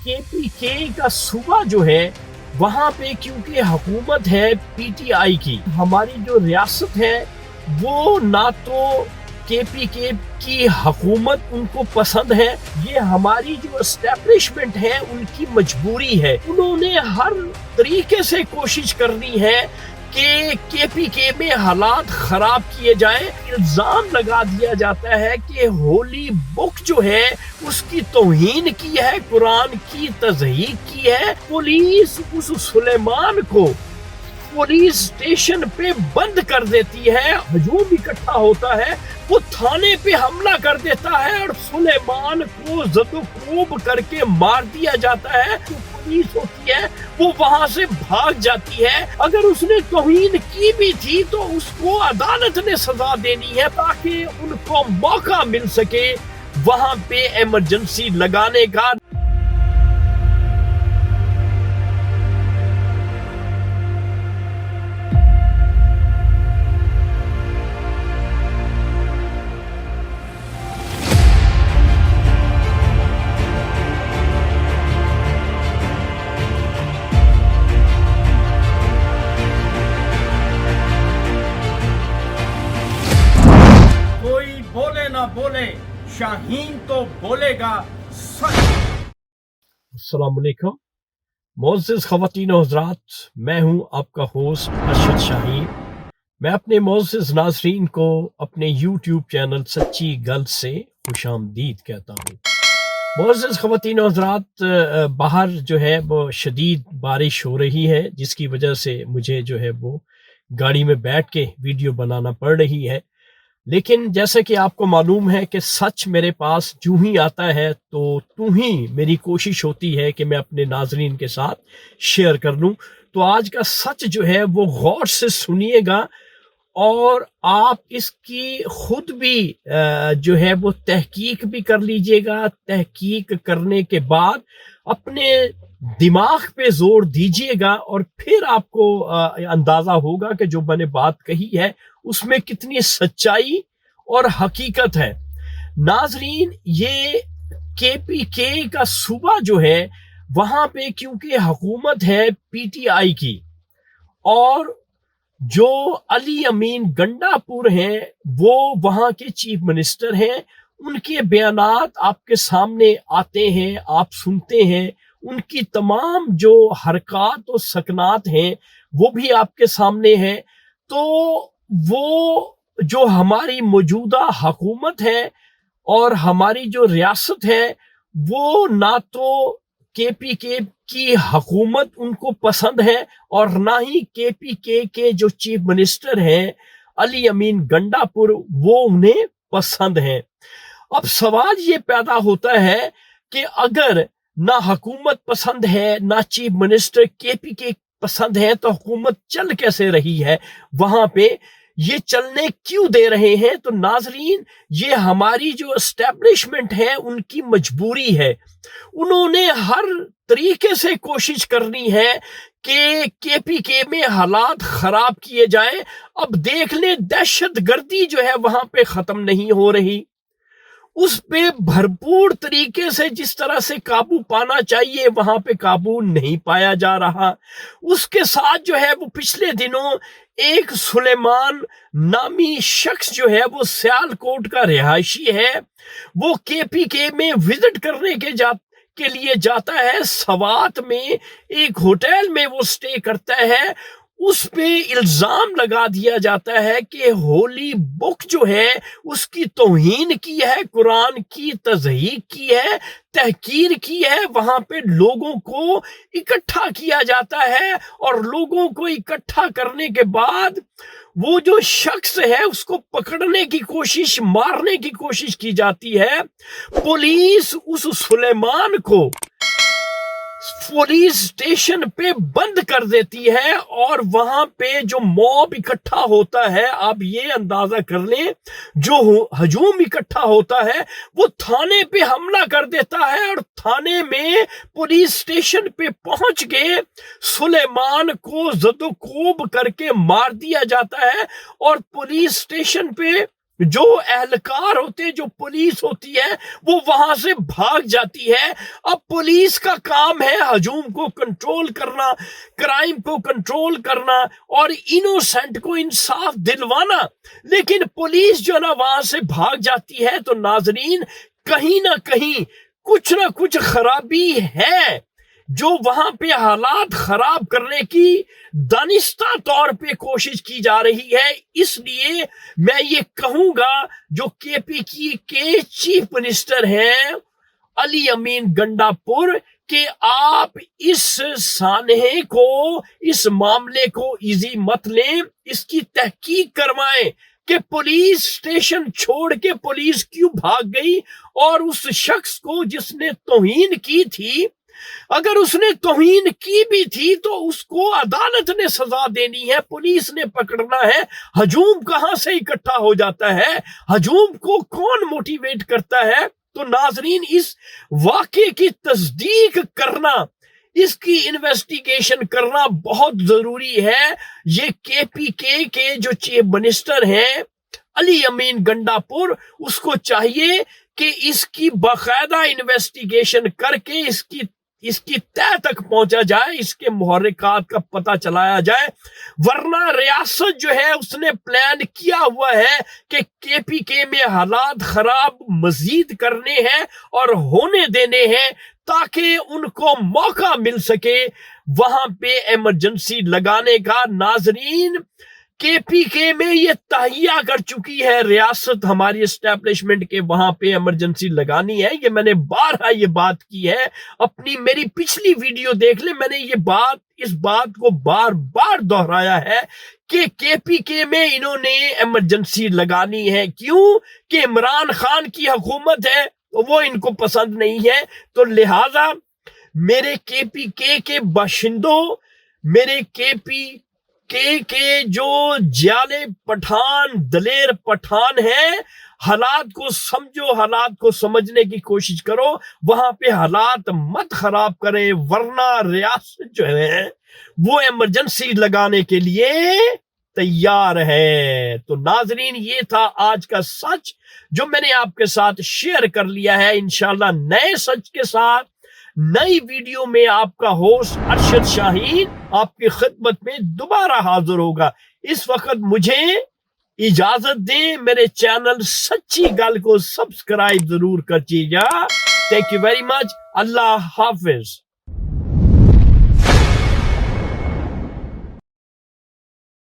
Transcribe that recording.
KPK کا صوبہ جو ہے وہاں پہ کیونکہ حکومت ہے PTI کی، ہماری جو ریاست ہے وہ نہ تو KPK کی حکومت ان کو پسند ہے، یہ ہماری جو اسٹیبلشمنٹ ہے ان کی مجبوری ہے۔ انہوں نے ہر طریقے سے کوشش کرنی ہے کہ KPK میں حالات خراب کیے جائیں۔ الزام لگا دیا جاتا ہے کہ ہولی بک جو ہے اس کی توہین کی ہے، قرآن کی تضحیق کی ہے۔ پولیس اس سلیمان کو پولیس اسٹیشن پہ بند کر دیتی ہے، ہجوم اکٹھا ہوتا ہے، وہ تھانے پہ حملہ کر دیتا ہے اور سلیمان کو زد و کوب کر کے مار دیا جاتا ہے۔ جو پولیس ہوتی ہے وہ وہاں سے بھاگ جاتی ہے۔ اگر اس نے توہین کی بھی تھی تو اس کو عدالت نے سزا دینی ہے تاکہ ان کو موقع مل سکے وہاں پہ ایمرجنسی لگانے کا۔ کوئی بولے نہ بولے، شاہین تو بولے گا سچ۔ السلام علیکم معزز خواتین و حضرات، میں ہوں آپ کا ہوسٹ ارشد شاہین۔ میں اپنے معزز ناظرین کو اپنے یوٹیوب چینل سچی گل سے خوش آمدید کہتا ہوں۔ معزز خواتین و حضرات، باہر جو ہے وہ شدید بارش ہو رہی ہے جس کی وجہ سے مجھے جو ہے وہ گاڑی میں بیٹھ کے ویڈیو بنانا پڑ رہی ہے، لیکن جیسا کہ آپ کو معلوم ہے کہ سچ میرے پاس جو ہی آتا ہے تو ہی میری کوشش ہوتی ہے کہ میں اپنے ناظرین کے ساتھ شیئر کر لوں۔ تو آج کا سچ جو ہے وہ غور سے سنیے گا اور آپ اس کی خود بھی جو ہے وہ تحقیق بھی کر لیجئے گا۔ تحقیق کرنے کے بعد اپنے دماغ پہ زور دیجئے گا اور پھر آپ کو اندازہ ہوگا کہ جو میں نے بات کہی ہے اس میں کتنی سچائی اور حقیقت ہے۔ ناظرین، یہ KPK کا صوبہ جو ہے وہاں پہ کیونکہ حکومت ہے PTI کی اور جو علی امین گنڈا پور ہیں وہ وہاں کے چیف منسٹر ہیں، ان کے بیانات آپ کے سامنے آتے ہیں، آپ سنتے ہیں، ان کی تمام جو حرکات و سکنات ہیں وہ بھی آپ کے سامنے ہیں۔ تو وہ جو ہماری موجودہ حکومت ہے اور ہماری جو ریاست ہے وہ نہ تو KPK کی حکومت ان کو پسند ہے اور نہ ہی KPK کے جو چیف منسٹر ہیں علی امین گنڈا پور وہ انہیں پسند ہیں۔ اب سوال یہ پیدا ہوتا ہے کہ اگر نہ حکومت پسند ہے نہ چیف منسٹر KPK پسند ہے تو حکومت چل کیسے رہی ہے وہاں پہ، یہ چلنے کیوں دے رہے ہیں؟ تو ناظرین، یہ ہماری جو اسٹیبلشمنٹ ہے ان کی مجبوری ہے۔ انہوں نے ہر طریقے سے کوشش کرنی ہے کہ KPK میں حالات خراب کیے جائیں۔ اب دیکھ لیں، دہشت گردی جو ہے وہاں پہ ختم نہیں ہو رہی، اس پہ بھرپور طریقے سے جس طرح سے قابو پانا چاہیے وہاں پہ قابو نہیں پایا جا رہا۔ اس کے ساتھ جو ہے وہ پچھلے دنوں ایک سلیمان نامی شخص جو ہے وہ سیالکوٹ کا رہائشی ہے، وہ KPK میں وزٹ کرنے کے لیے جاتا ہے، سوات میں ایک ہوٹل میں وہ سٹے کرتا ہے۔ اس پہ الزام لگا دیا جاتا ہے کہ ہولی بک جو ہے اس کی توہین کی ہے، قرآن کی تضحیق کی ہے، تحقیر کی ہے۔ وہاں پہ لوگوں کو اکٹھا کیا جاتا ہے اور لوگوں کو اکٹھا کرنے کے بعد وہ جو شخص ہے اس کو پکڑنے کی کوشش، مارنے کی کوشش کی جاتی ہے۔ پولیس اس سلیمان کو پولیس اسٹیشن پہ بند کر دیتی ہے اور وہاں پہ جو موب اکٹھا ہوتا ہے، آپ یہ اندازہ کر لیں، جو ہجوم اکٹھا ہوتا ہے وہ تھانے پہ حملہ کر دیتا ہے اور تھانے میں پولیس اسٹیشن پہ پہنچ کے سلیمان کو زد و کوب کر کے مار دیا جاتا ہے اور پولیس اسٹیشن پہ جو اہلکار ہوتے جو پولیس ہوتی ہے وہ وہاں سے بھاگ جاتی ہے. اب پولیس کا کام ہے ہجوم کو کنٹرول کرنا, کرائم کو کنٹرول کرنا اور انوسینٹ کو انصاف دلوانا, لیکن پولیس جو نا وہاں سے بھاگ جاتی ہے. تو ناظرین کہیں نہ کہیں کچھ نہ کچھ خرابی ہے جو وہاں پہ حالات خراب کرنے کی دانستہ طور پہ کوشش کی جا رہی ہے. اس لیے میں یہ کہوں گا جو کے پی کے چیف منسٹر ہیں علی امین گنڈا پور کہ آپ اس سانحے کو, اس معاملے کو ایزی مت لیں, اس کی تحقیق کروائیں کہ پولیس اسٹیشن چھوڑ کے پولیس کیوں بھاگ گئی, اور اس شخص کو جس نے توہین کی تھی, اگر اس نے توہین کی بھی تھی تو اس کو عدالت نے سزا دینی ہے, پولیس نے پکڑنا ہے. ہجوم کہاں سے اکٹھا ہو جاتا ہے, ہجوم کو کون موٹیویٹ کرتا ہے؟ تو ناظرین اس واقعے کی تصدیق کرنا, اس کی انویسٹیگیشن کرنا بہت ضروری ہے. یہ کے پی کے جو چیف منسٹر ہیں علی امین گنڈا پور, اس کو چاہیے کہ اس کی باقاعدہ انویسٹیگیشن کر کے اس کی تہ تک پہنچا جائے, اس کے محرکات کا پتہ چلایا جائے. ورنہ ریاست جو ہے اس نے پلان کیا ہوا ہے کہ کے پی کے میں حالات خراب مزید کرنے ہیں اور ہونے دینے ہیں تاکہ ان کو موقع مل سکے وہاں پہ ایمرجنسی لگانے کا. ناظرین کے پی کے میں یہ تہیہ کر چکی ہے ریاست ہماری اسٹیبلشمنٹ کے وہاں پہ ایمرجنسی لگانی ہے. یہ میں نے بارہا یہ بات کی ہے, اپنی میری پچھلی ویڈیو دیکھ لیں, میں نے اس بات کو بار بار دہرایا ہے کہ کے پی کے میں انہوں نے ایمرجنسی لگانی ہے. کیوں کہ عمران خان کی حکومت ہے تو وہ ان کو پسند نہیں ہے. تو لہذا میرے کے پی کے باشندوں, میرے کے پی کے جو جیالے پٹھان, دلیر پٹھان ہیں, حالات کو سمجھو, حالات کو سمجھنے کی کوشش کرو, وہاں پہ حالات مت خراب کریں, ورنہ ریاست جو ہے وہ ایمرجنسی لگانے کے لیے تیار ہے. تو ناظرین یہ تھا آج کا سچ جو میں نے آپ کے ساتھ شیئر کر لیا ہے. انشاءاللہ نئے سچ کے ساتھ نئی ویڈیو میں آپ کا ہوسٹ ارشد شاہین آپ کی خدمت میں دوبارہ حاضر ہوگا. اس وقت مجھے اجازت دیں, میرے چینل سچی گل کو سبسکرائب ضرور کیجیے گا. Thank you very much. اللہ حافظ.